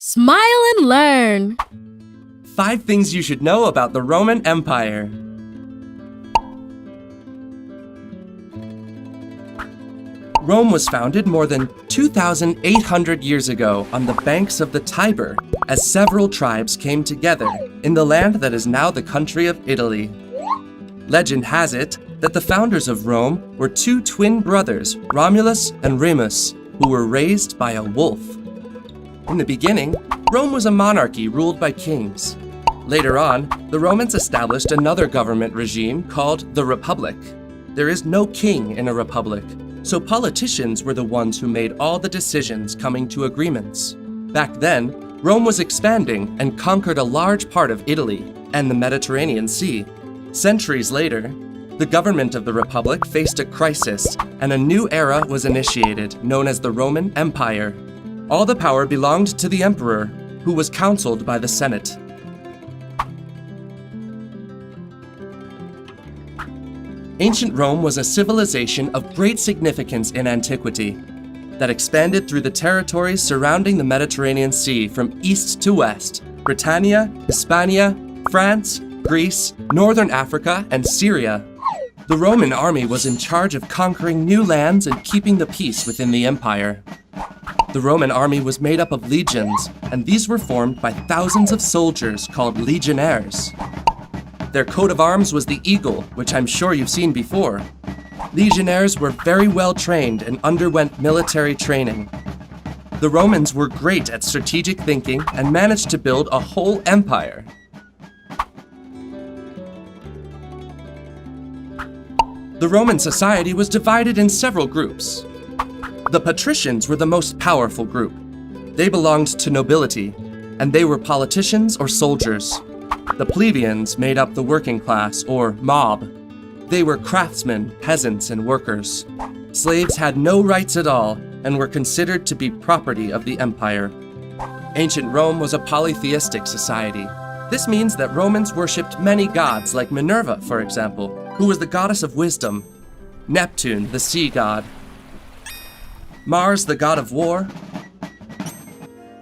Smile and learn! 5 things you should know about the Roman Empire. Rome was founded more than 2,800 years ago on the banks of the Tiber as several tribes came together in the land that is now the country of Italy. Legend has it that the founders of Rome were 2 twin brothers, Romulus and Remus, who were raised by a wolf. In the beginning, Rome was a monarchy ruled by kings. Later on, the Romans established another government regime called the Republic. There is no king in a republic, so politicians were the ones who made all the decisions coming to agreements. Back then, Rome was expanding and conquered a large part of Italy and the Mediterranean Sea. Centuries later, the government of the Republic faced a crisis and a new era was initiated known as the Roman Empire. All the power belonged to the emperor, who was counseled by the Senate. Ancient Rome was a civilization of great significance in antiquity that expanded through the territories surrounding the Mediterranean Sea from east to west: Britannia, Hispania, France, Greece, Northern Africa, and Syria. The Roman army was in charge of conquering new lands and keeping the peace within the empire. The Roman army was made up of legions, and these were formed by thousands of soldiers called legionnaires. Their coat of arms was the eagle, which I'm sure you've seen before. Legionnaires were very well trained and underwent military training. The Romans were great at strategic thinking and managed to build a whole empire. The Roman society was divided in several groups. The patricians were the most powerful group. They belonged to nobility, and they were politicians or soldiers. The plebeians made up the working class, or mob. They were craftsmen, peasants, and workers. Slaves had no rights at all and were considered to be property of the empire. Ancient Rome was a polytheistic society. This means that Romans worshipped many gods, like Minerva, for example, who was the goddess of wisdom, Neptune, the sea god, Mars, the god of war,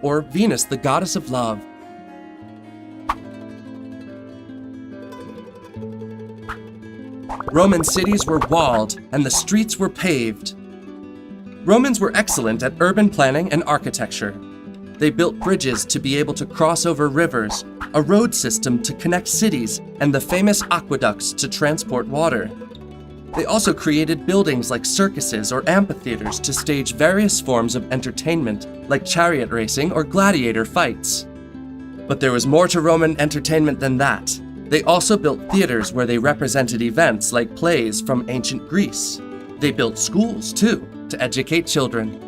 or Venus, the goddess of love. Roman cities were walled and the streets were paved. Romans were excellent at urban planning and architecture. They built bridges to be able to cross over rivers, a road system to connect cities, and the famous aqueducts to transport water. They also created buildings like circuses or amphitheaters to stage various forms of entertainment, like chariot racing or gladiator fights. But there was more to Roman entertainment than that. They also built theaters where they represented events like plays from ancient Greece. They built schools, too, to educate children.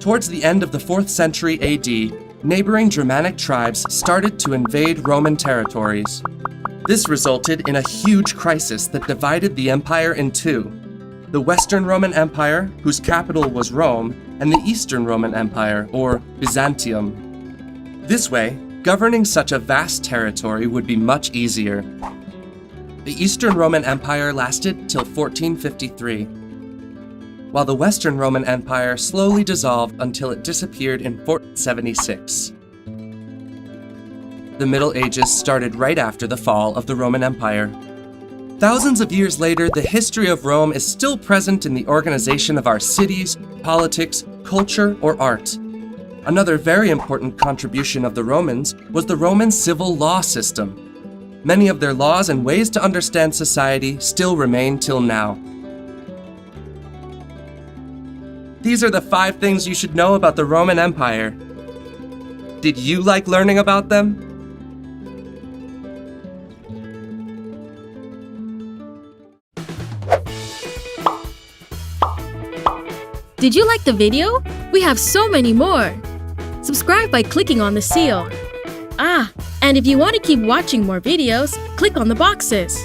Towards the end of the 4th century AD, neighboring Germanic tribes started to invade Roman territories. This resulted in a huge crisis that divided the empire in two: the Western Roman Empire, whose capital was Rome, and the Eastern Roman Empire, or Byzantium. This way, governing such a vast territory would be much easier. The Eastern Roman Empire lasted till 1453, while the Western Roman Empire slowly dissolved until it disappeared in 1476. The Middle Ages started right after the fall of the Roman Empire. Thousands of years later, the history of Rome is still present in the organization of our cities, politics, culture, or art. Another very important contribution of the Romans was the Roman civil law system. Many of their laws and ways to understand society still remain till now. These are the 5 things you should know about the Roman Empire. Did you like learning about them? Did you like the video? We have so many more! Subscribe by clicking on the seal. And if you want to keep watching more videos, click on the boxes.